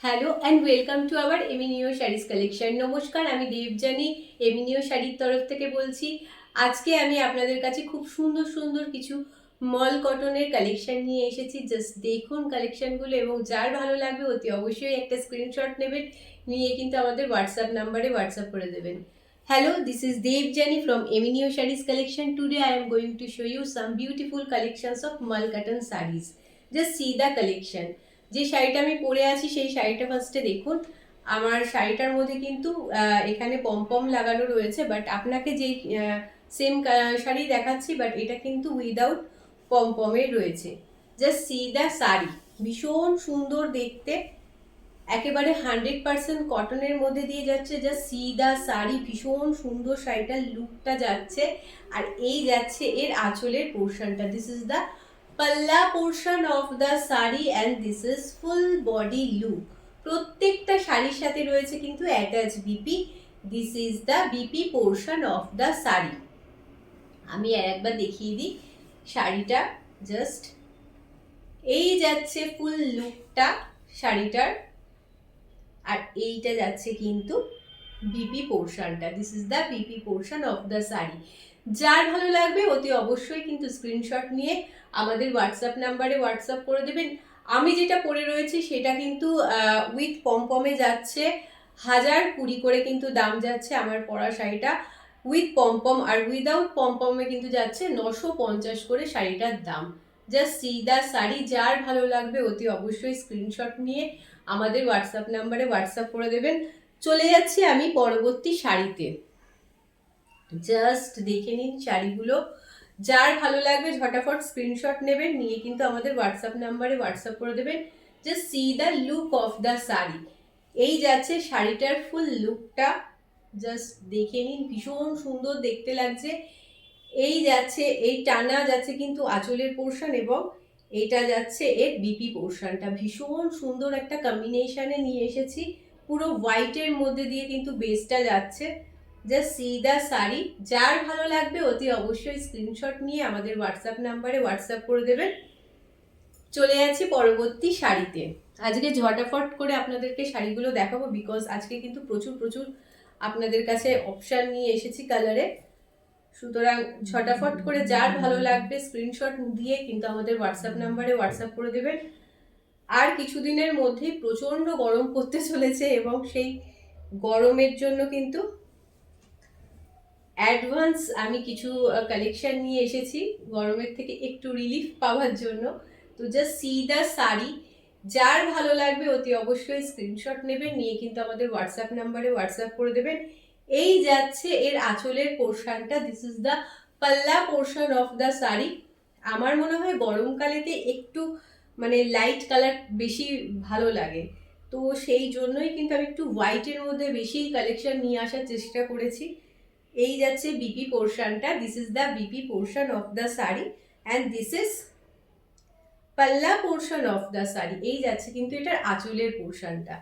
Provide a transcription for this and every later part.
Hello and welcome to our এমিনিও saris collection. নমস্কার, আমি দেবযানী এমিনিও শাড়ির তরফ থেকে বলছি। আজকে আমি আপনাদের কাছে খুব সুন্দর সুন্দর কিছু মল কটনের কালেকশন নিয়ে এসেছি। জাস্ট দেখুন কালেকশনগুলো, এবং যার ভালো লাগবে অতি অবশ্যই একটা স্ক্রিনশট নেবেন, নিয়ে কিন্তু আমাদের হোয়াটসঅ্যাপ নাম্বারে হোয়াটসঅ্যাপ করে দেবেন। Hello, this is Devjani from Eminio Sarees Collection. Today I am going to show you some beautiful collections of mul cotton sarees. Just see the collection. যে শাড়িটা আমি পরে আছি সেই শাড়িটা ফার্স্টে দেখুন। আমার শাড়িটার মধ্যে কিন্তু এখানে পমপম লাগানো রয়েছে, বাট আপনাকে যেই সেম শাড়ি দেখাচ্ছি, বাট এটা কিন্তু উইদাউট পমপমের রয়েছে। জাস্ট সি দ্য শাড়ি, ভীষণ সুন্দর দেখতে, একেবারে 100% কটনের মধ্যে দিয়ে যাচ্ছে। জাস্ট সি দ্য শাড়ি, ভীষণ সুন্দর শাড়িটার লুকটা যাচ্ছে। আর এই যাচ্ছে এর আঁচলের পোর্শনটা। দিস ইজ দ্য পাল্লা portion of the sari and this is full body look. প্রত্যেকটা শাড়ির সাথে রয়েছে কিন্তু attach BP. This is the BP portion of the sari. আমি আর একবার দেখিয়ে দিই শাড়িটা। জাস্ট এই যাচ্ছে ফুল লুকটা শাড়িটার, আর এইটা যাচ্ছে কিন্তু বিপি পোর্শনটা। This is the BP portion of the sari. যার ভালো লাগবে অতি অবশ্যই কিন্তু স্ক্রিনশট নিয়ে আমাদের হোয়াটসঅ্যাপ নাম্বারে হোয়াটসঅ্যাপ করে দেবেন। আমি যেটা পরে রয়েছি সেটা কিন্তু উইথ পমপমে যাচ্ছে 1020 করে কিন্তু দাম যাচ্ছে আমার পরা শাড়িটা উইথ পমপম, আর উইদাউট পমপমে কিন্তু যাচ্ছে 950 করে শাড়িটার দাম। Just see the sari. যার ভালো লাগবে অতি অবশ্যই স্ক্রিনশট নিয়ে আমাদের হোয়াটসঅ্যাপ নাম্বারে হোয়াটসঅ্যাপ করে দেবেন। চলে যাচ্ছি আমি পরবর্তী শাড়িতে। জাস্ট দেখে নিন শাড়িগুলো, যার ভালো লাগবে ঝটাফট স্ক্রিনশট নেবেন, নিয়ে কিন্তু আমাদের হোয়াটসঅ্যাপ নাম্বারে হোয়াটসঅ্যাপ করে দেবেন। Just see the look of the sari. এই যাচ্ছে শাড়িটার ফুল লুকটা, জাস্ট দেখে নিন, ভীষণ সুন্দর দেখতে লাগছে। এই যাচ্ছে, এই টানা যাচ্ছে কিন্তু আঁচলের পোর্শন, এবং এইটা যাচ্ছে এর বিপি পোর্শনটা। ভীষণ সুন্দর একটা কম্বিনেশনে নিয়ে এসেছি, পুরো হোয়াইটের মধ্যে দিয়ে কিন্তু বেসটা যাচ্ছে। Just see the sari. যার ভালো লাগবে অতি অবশ্যই স্ক্রিনশট নিয়ে আমাদের হোয়াটসঅ্যাপ নাম্বারে হোয়াটসঅ্যাপ করে দেবেন। চলে যাচ্ছি পরবর্তী শাড়িতে। আজকে ঝটাফট করে আপনাদেরকে শাড়িগুলো দেখাবো, বিকজ আজকে কিন্তু প্রচুর প্রচুর আপনাদের কাছে অপশান নিয়ে এসেছি কালারে। সুতরাং ঝটাফট করে যার ভালো লাগবে স্ক্রিনশট দিয়ে কিন্তু আমাদের হোয়াটসঅ্যাপ নাম্বারে হোয়াটসঅ্যাপ করে দেবেন। আর কিছুদিনের মধ্যেই প্রচণ্ড গরম পড়তে চলেছে, এবং সেই গরমের জন্য কিন্তু অ্যাডভান্স আমি কিছু কালেকশন নিয়ে এসেছি গরমের থেকে একটু রিলিফ পাওয়ার জন্য। তো জাস্ট সি দ্য শাড়ি। যার ভালো লাগবে অতি অবশ্যই স্ক্রিনশট নেবেন, নিয়ে কিন্তু আমাদের হোয়াটসঅ্যাপ নাম্বারে হোয়াটসঅ্যাপ করে দেবেন। এই যাচ্ছে এর আঁচলের পোর্শনটা। দিস ইজ দ্য পাল্লা পোর্শন অফ দ্য শাড়ি। আমার মনে হয় গরমকালেতে একটু মানে লাইট কালার বেশি ভালো লাগে, তো সেই জন্যই কিন্তু আমি একটু হোয়াইটের মধ্যে বেশি কালেকশন নিয়ে আসার চেষ্টা করেছি। এই যাচ্ছে বিপি পোর্শনটা। This is the BP portion of the sari and this is পাল্লা পোর্শন অফ দ্য শাড়ি। এই যাচ্ছে কিন্তু এটার আঁচলের পোর্শনটা।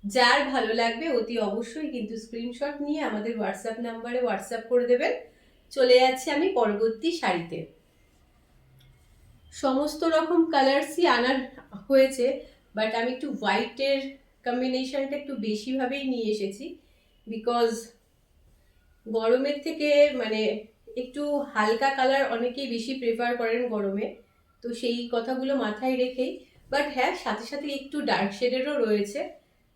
যার ভালো লাগবে অতি অবশ্যই কিন্তু স্ক্রিনশট নিয়ে আমাদের হোয়াটসঅ্যাপ নাম্বারে হোয়াটসঅ্যাপ করে দেবেন। চলে যাচ্ছি আমি পরবর্তী শাড়িতে। সমস্ত রকম কালার্সই আনার হয়েছে, বাট আমি একটু হোয়াইটের কম্বিনেশনটা একটু বেশিভাবেই নিয়ে এসেছি, বিকজ গরমের থেকে মানে একটু হালকা কালার অনেকেই বেশি প্রেফার করেন গরমে, তো সেই কথাগুলো মাথায় রেখেই। বাট হ্যাঁ, সাথে সাথে একটু ডার্ক শেডেরও রয়েছে।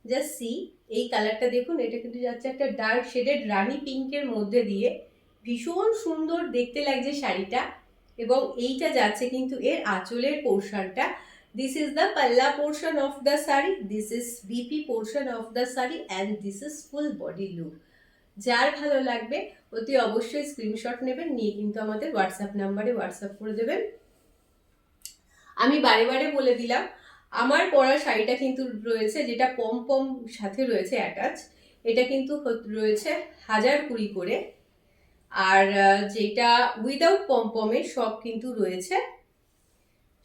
জাস্ট সি, এই কালারটা দেখুন, এটা কিন্তু যাচ্ছে একটা ডার্ক শেডেড রানি পিঙ্কের মধ্যে দিয়ে। ভীষণ সুন্দর দেখতে লাগছে শাড়িটা, এবং এইটা যাচ্ছে কিন্তু এর আঁচলের পোর্শনটা। দিস ইজ দ্য পাল্লা portion of the sari, this is BP portion of the sari and this is full body look. যার ভালো লাগবে অতি অবশ্যই স্ক্রিনশট নেবেন, নিয়ে কিন্তু আমাদের হোয়াটসঅ্যাপ নাম্বারে হোয়াটসঅ্যাপ করে দেবেন। আমি বারে বারে বলে দিলাম, আমার পরা শাড়িটা কিন্তু রয়েছে যেটা পম সাথে রয়েছে অ্যাটাচ, এটা কিন্তু রয়েছে 1020 করে। আর যেটা উইদাউট পমপমে সব কিন্তু রয়েছে,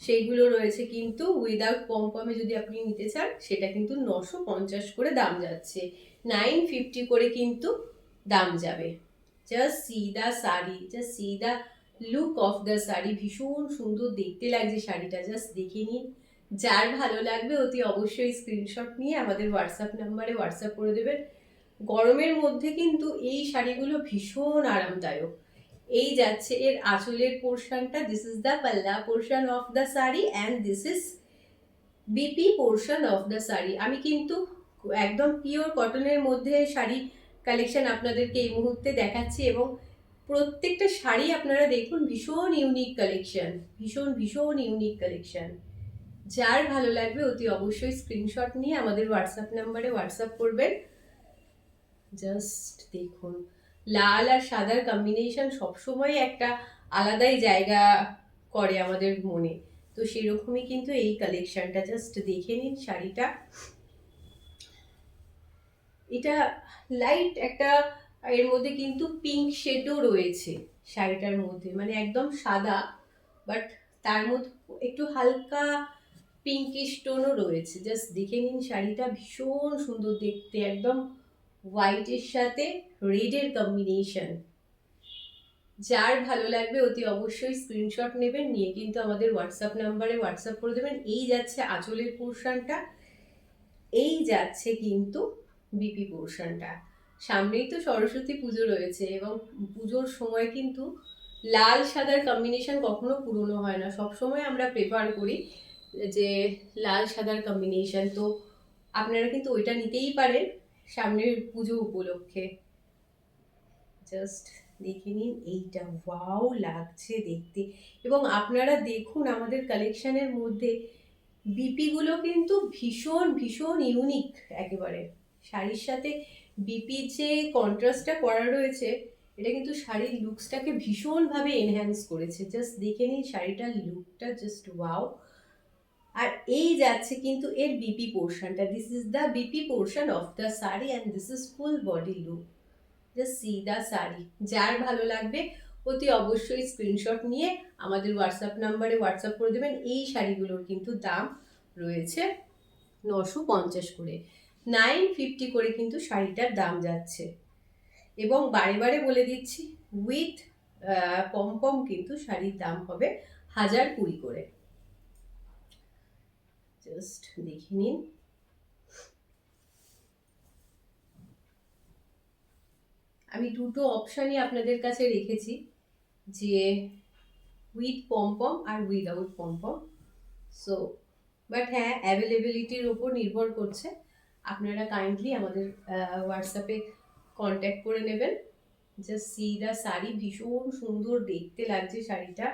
সেইগুলো রয়েছে কিন্তু উইদাউট পমপমে যদি আপনি নিতে চান সেটা কিন্তু 950 করে দাম যাচ্ছে, 950 করে কিন্তু দাম যাবে। Just see the sari, just see the look of the sari. ভীষণ সুন্দর দেখতে লাগছে শাড়িটা, জাস্ট দেখে নিন। যার ভালো লাগবে অতি অবশ্যই স্ক্রিনশট নিয়ে আমাদের হোয়াটসঅ্যাপ নাম্বারে হোয়াটসঅ্যাপ করে দেবেন। গরমের মধ্যে কিন্তু এই শাড়িগুলো ভীষণ আরামদায়ক। এই যাচ্ছে এর আঁচলের পোর্শনটা, দিস ইজ দ্য পাল্লা portion of the sari and this is BP portion of the sari. আমি কিন্তু একদম পিওর কটনের মধ্যে শাড়ি কালেকশন আপনাদেরকে এই মুহূর্তে দেখাচ্ছি, এবং প্রত্যেকটা শাড়ি আপনারা দেখুন ভীষণ ইউনিক কালেকশন, ভীষণ ভীষণ ইউনিক কালেকশন। যার ভালো লাগবে অতি অবশ্যই স্ক্রিনশট নিয়ে আমাদের হোয়াটসঅ্যাপ নাম্বারে হোয়াটসঅ্যাপ করবেন। জাস্ট দেখুন, লাল আর সাদার কম্বিনেশন সবসময় একটা আলাদাই জায়গা করে আমাদের মনে, তো সেরকমই কিন্তু এই কালেকশনটা। জাস্ট দেখে নিন শাড়িটা, এটা লাইট একটা, এর মধ্যে কিন্তু পিঙ্ক শেডও রয়েছে শাড়িটার মধ্যে, মানে একদম সাদা বাট তার মধ্যে একটু হালকা পিঙ্কিশ টোনও রয়েছে। জাস্ট দেখে নিন শাড়িটা, ভীষণ সুন্দর দেখতে, একদম হোয়াইটের সাথে রেডের কম্বিনেশন। যার ভালো লাগবে অতি অবশ্যই স্ক্রিনশট নেবেন, নিয়ে কিন্তু আমাদের হোয়াটসঅ্যাপ নাম্বারে হোয়াটসঅ্যাপ করে দেবেন। এই যাচ্ছে আঁচলের পোর্শনটা, এই যাচ্ছে কিন্তু বিপি পোর্শনটা। সামনেই তো সরস্বতী পুজো রয়েছে, এবং পুজোর সময় কিন্তু লাল সাদার কম্বিনেশন কখনো পুরনো হয় না, সবসময় আমরা প্রেফার করি যে লাল সাদার কম্বিনেশন। তো আপনারা কিন্তু ওইটা নিতেই পারেন সামনের পুজো উপলক্ষে। জাস্ট দেখে নিন, এইটা ওয়াও লাগছে দেখতে। এবং আপনারা দেখুন আমাদের কালেকশনের মধ্যে বিপিগুলো কিন্তু ভীষণ ভীষণ ইউনিক একেবারে। শাড়ির সাথে বিপির যে কন্ট্রাস্টটা করা রয়েছে, এটা কিন্তু শাড়ির লুকসটাকে ভীষণভাবে এনহ্যান্স করেছে। জাস্ট দেখে নিন শাড়িটার লুকটা, জাস্ট ওয়াও। আর এই যাচ্ছে কিন্তু এর বিপি পোর্শনটা, this is the BP portion of the sari and this is full body look. Just see the sari. যার ভালো লাগবে অতি অবশ্যই স্ক্রিনশট নিয়ে আমাদের হোয়াটসঅ্যাপ নাম্বারে হোয়াটসঅ্যাপ করে দেবেন। এই শাড়িগুলোর কিন্তু দাম রয়েছে 950 করে, 950 করে কিন্তু শাড়িটার দাম যাচ্ছে। এবং বারে বারে বলে দিচ্ছি, উইথ পমপম কিন্তু শাড়ির দাম হবে 1020 করে। জাস্ট দেখে নিন, আমি দুটো অপশানই আপনাদের কাছে রেখেছি, যে উইথ পমপম আর উইদাউট পমপম। সো বাট হ্যাঁ, অ্যাভেলেবিলিটির ওপর নির্ভর করছে। আপনারা কাইন্ডলি আমাদের হোয়াটসঅ্যাপে কন্ট্যাক্ট করে নেবেন। জাস্ট সি দ্য শাড়ি, ভীষণ সুন্দর দেখতে লাগছে শাড়িটা,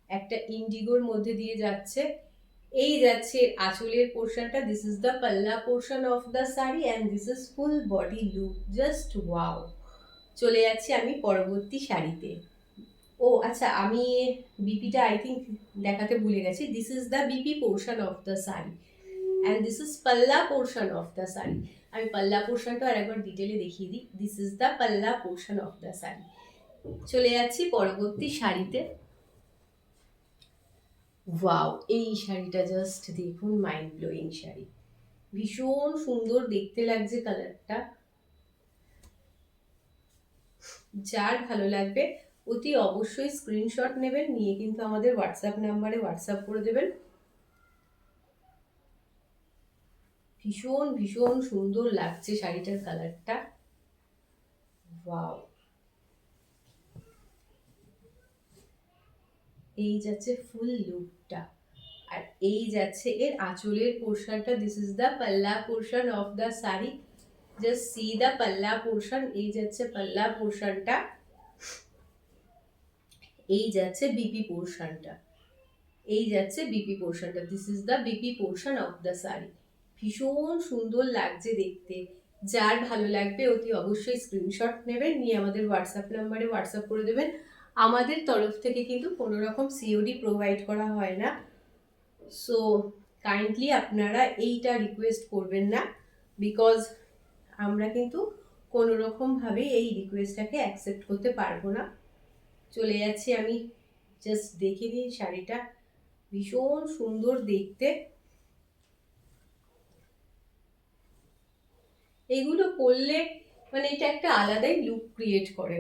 একটা ইন্ডিগোর মধ্যে দিয়ে যাচ্ছে। এই যাচ্ছে আঁচলের পোর্শনটা, দিস ইজ দ্য পাল্লা portion of the sari and this is full body look. Just wow. চলে যাচ্ছি আমি পরবর্তী শাড়িতে। ও আচ্ছা, আমি বিপিটা আই থিঙ্ক দেখাতে ভুলে গেছি। This is the BP portion of the sari and this is পাল্লা পোর্শন অফ দ্য শাড়ি। আমি পাল্লা পোর্শনটা আর একবার ডিটেলে দেখিয়ে দিই। দিস ইজ দ্য পাল্লা পোর্শন অফ দ্য শাড়ি। চলে যাচ্ছি পরবর্তী শাড়িতে। ওয়াও, এই শাড়িটা জাস্ট দেখুন, মাইন্ড ব্লোয়িং শাড়ি, ভীষণ সুন্দর দেখতে লাগছে কালারটা। যার ভালো লাগবে অতি অবশ্যই স্ক্রিনশট নেবেন, নিয়ে কিন্তু আমাদের হোয়াটসঅ্যাপ নাম্বারে হোয়াটসঅ্যাপ করে দেবেন। ভীষণ ভীষণ সুন্দর লাগছে শাড়িটার কালারটা, ওয়াও। এই যাচ্ছে ফুল লুকটা, আর এই যাচ্ছে এর আঁচলের পোর্শনটা, দিস ইজ দ্য পাল্লা portion of the sari. Just see the পাল্লা পোর্শন। এই যাচ্ছে পাল্লা পোর্শনটা, এই যাচ্ছে বিপি পোর্শনটা, এই যাচ্ছে বিপি পোর্শনটা, this is the BP portion of the sari. ভীষণ সুন্দর লাগছে দেখতে। যার ভালো লাগবে অতি অবশ্যই স্ক্রিনশট নেবেন, নিয়ে আমাদের হোয়াটসঅ্যাপ নাম্বারে হোয়াটসঅ্যাপ করে দেবেন। আমাদের তরফ থেকে কিন্তু কোনো রকম সিওডি প্রোভাইড করা হয় না, সো কাইন্ডলি আপনারা এইটা রিকোয়েস্ট করবেন না, বিকজ আমরা কিন্তু কোনো রকমভাবে এই রিকোয়েস্টটাকে অ্যাকসেপ্ট করতে পারবো না। চলে যাচ্ছি আমি, জাস্ট দেখে নিন শাড়িটা, ভীষণ সুন্দর দেখতে। এইগুলো পরলে মানে এটা একটা আলাদাই লুক ক্রিয়েট করে,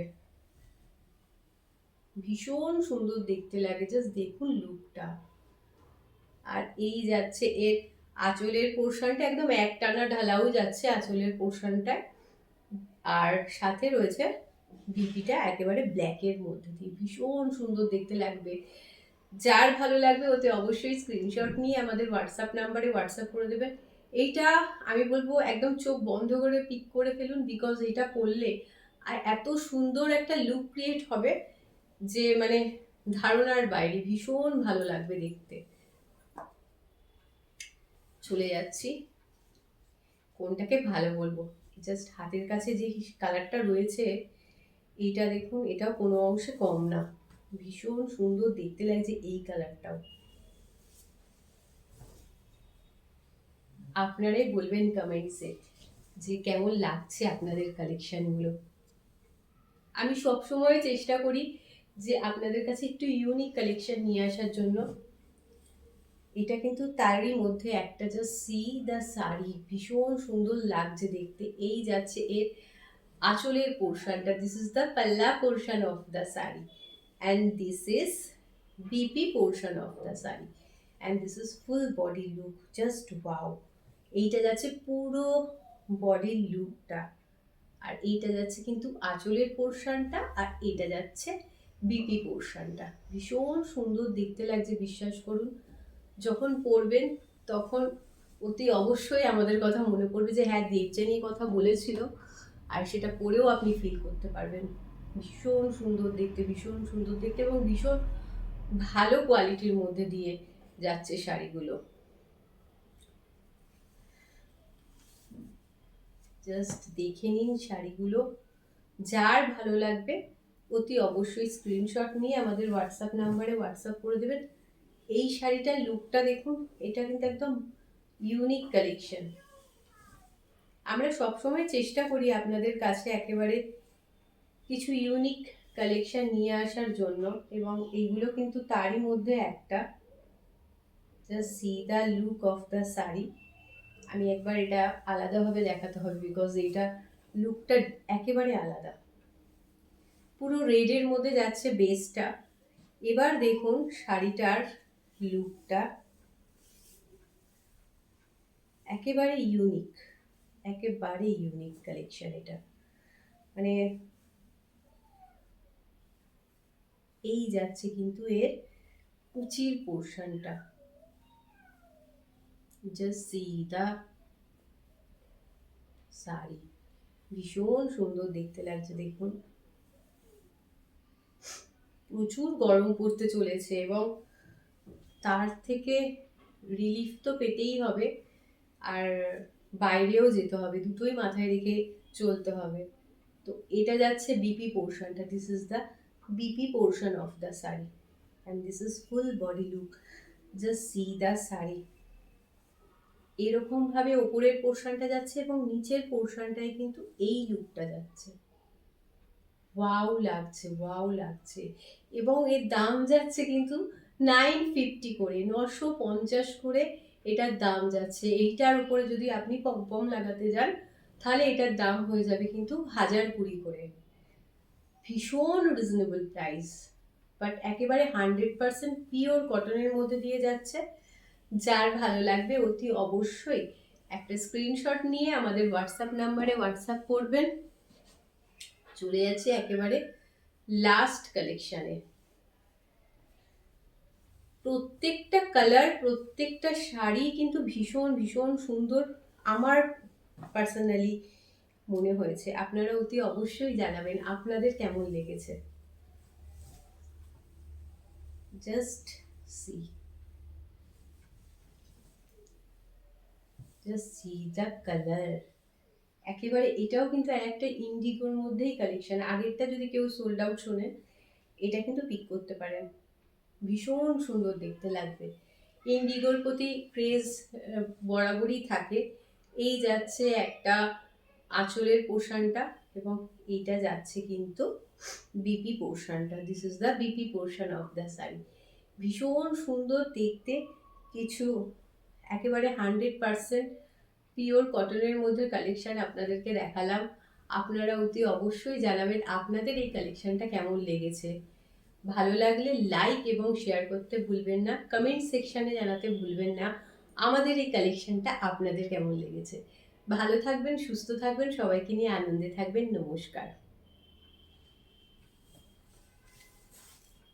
ভীষণ সুন্দর দেখতে লাগে। জাস্ট দেখুন লুকটা, আর এই যাচ্ছে এর আঁচলের পোর্শনটা, একদম একটানা ঢালাও যাচ্ছে আঁচলের পোর্শনটায়। আর সাথে রয়েছে বিপিটা একেবারে ব্ল্যাকের মধ্যে দিয়ে, ভীষণ সুন্দর দেখতে লাগবে। যার ভালো লাগবে ওতে অবশ্যই স্ক্রিনশট নিয়ে আমাদের হোয়াটসঅ্যাপ নাম্বারে হোয়াটসঅ্যাপ করে দেবেন। এইটা আমি বলবো একদম চোখ বন্ধ করে পিক করে ফেলুন, বিকজ এটা পরলে আর এত সুন্দর একটা লুক ক্রিয়েট হবে যে মানে ধারণার বাইরে, ভীষণ ভালো লাগবে দেখতে। চলে যাচ্ছি, কোনটাকে ভালো বলবো, জাস্ট হাতের কাছে যে কালারটা রয়েছে এইটা দেখুন, এটাও কোনো অংশে কম না, ভীষণ সুন্দর দেখতে লাগছে এই কালারটাও। আপনারাই বলবেন কমেন্টসে যে কেমন লাগছে আপনাদের কালেকশনগুলো। আমি সবসময় চেষ্টা করি যে আপনাদের কাছে একটু ইউনিক কালেকশন নিয়ে আসার জন্য। এটা কিন্তু তারই মধ্যে একটা, জাস্ট সি দ্য শাড়ি, ভীষণ সুন্দর লাগছে দেখতে। এই যাচ্ছে এর আঁচলের পোর্শনটা, দিস ইজ দ্য পাল্লা portion of the sari and this is BP portion of the sari and this is full body look, just wow. এইটা যাচ্ছে পুরো বডির লুকটা, আর এইটা যাচ্ছে কিন্তু আঁচলের পোর্শনটা, আর এটা যাচ্ছে বিপি পোর্শনটা। ভীষণ সুন্দর দেখতে লাগছে, বিশ্বাস করুন। যখন পরবেন তখন অতি অবশ্যই আমাদের কথা মনে পড়বে যে হ্যাঁ, দেবযানী কথা বলেছিল, আর সেটা পরেও আপনি ফিল করতে পারবেন। ভীষণ সুন্দর দেখতে, ভীষণ সুন্দর দেখতে, এবং ভীষণ ভালো কোয়ালিটির মধ্যে দিয়ে যাচ্ছে শাড়িগুলো। জাস্ট দেখে নিন শাড়িগুলো, যার ভালো লাগবে অতি অবশ্যই স্ক্রিনশট নিয়ে আমাদের হোয়াটসঅ্যাপ নাম্বারে হোয়াটসঅ্যাপ করে দেবেন। এই শাড়িটার লুকটা দেখুন, এটা কিন্তু একদম ইউনিক কালেকশন। আমরা সবসময় চেষ্টা করি আপনাদের কাছে একেবারে কিছু ইউনিক কালেকশন নিয়ে আসার জন্য, এবং এইগুলো কিন্তু তারই মধ্যে একটা। Just see the look of the sari. আমি একবার এটা আলাদাভাবে দেখাতে হবে, বিকজ এইটা লুকটা একেবারে আলাদা। পুরো রেডের মধ্যে যাচ্ছে বেসটা। এবার দেখুন শাড়িটার লুকটা, একেবারে ইউনিক, একেবারে ইউনিক কালেকশন এটা। মানে এই যাচ্ছে কিন্তু এর কুচির পোর্শনটা, জাস্ট সি দা শাড়ি, ভীষণ সুন্দর দেখতে লাগছে দেখুন। প্রচুর গরম পড়তে চলেছে, এবং তার থেকে রিলিফ তো পেতেই হবে, আর বাইরেও যেতে হবে, দুটোই মাথায় রেখে চলতে হবে। তো এটা যাচ্ছে বিপি পোর্শনটা, this is the BP portion of the sari and this is full body look, just see the sari. এরকম ভাবে ওপরের পোর্শনটা যাচ্ছে এবং নিচের পোর্শনটায় কিন্তু এই লুকটা যাচ্ছে। ওয়াও লাগছে, ওয়াও লাগছে। এবং এর দাম যাচ্ছে কিন্তু 950 করে, 950 করে এটার দাম যাচ্ছে। এইটার উপরে যদি আপনি পম লাগাতে যান তাহলে এটার দাম হয়ে যাবে কিন্তু 1020 করে। ভীষণ রিজনেবল প্রাইস, বাট একেবারে 100% পিওর কটনের মধ্যে দিয়ে যাচ্ছে। যার ভালো লাগবে অতি অবশ্যই একটা স্ক্রিনশট নিয়ে আমাদের হোয়াটসঅ্যাপ নাম্বারে হোয়াটসঅ্যাপ করবেন। চলে যাচ্ছে একেবারে লাস্ট কালেকশানে। প্রত্যেকটা কালার, প্রত্যেকটা শাড়ি কিন্তু ভীষণ ভীষণ সুন্দর আমার পার্সোনালি মনে হয়েছে। আপনারা অতি অবশ্যই জানাবেন আপনাদের কেমন লেগেছে। Just see, just see the colour. একেবারে এটাও কিন্তু একটা ইন্ডিগোর মধ্যেই কালেকশন। আগেরটা যদি কেউ সোল্ড আউট শোনেন, এটা কিন্তু পিক করতে পারেন, ভীষণ সুন্দর দেখতে লাগবে। ইন্ডিগোর প্রতি ক্রেজ বরাবরই থাকে। এই যাচ্ছে একটা আঁচলের পোর্শনটা, এবং এইটা যাচ্ছে কিন্তু বিপি পোর্শনটা, this is the BP portion of the sari. ভীষণ সুন্দর দেখতে, কিছু একেবারে 100% পিওর কটনের মধ্যে কালেকশন আপনাদেরকে দেখালাম। আপনারা অতি অবশ্যই জানাবেন আপনাদের এই কালেকশনটা কেমন লেগেছে। ভালো লাগলে লাইক এবং শেয়ার করতে ভুলবেন না, কমেন্ট সেকশনে জানাতে ভুলবেন না আমাদের এই কালেকশনটা আপনাদের কেমন লেগেছে। ভালো থাকবেন, সুস্থ থাকবেন, সবাইকে নিয়ে আনন্দে থাকবেন। নমস্কার।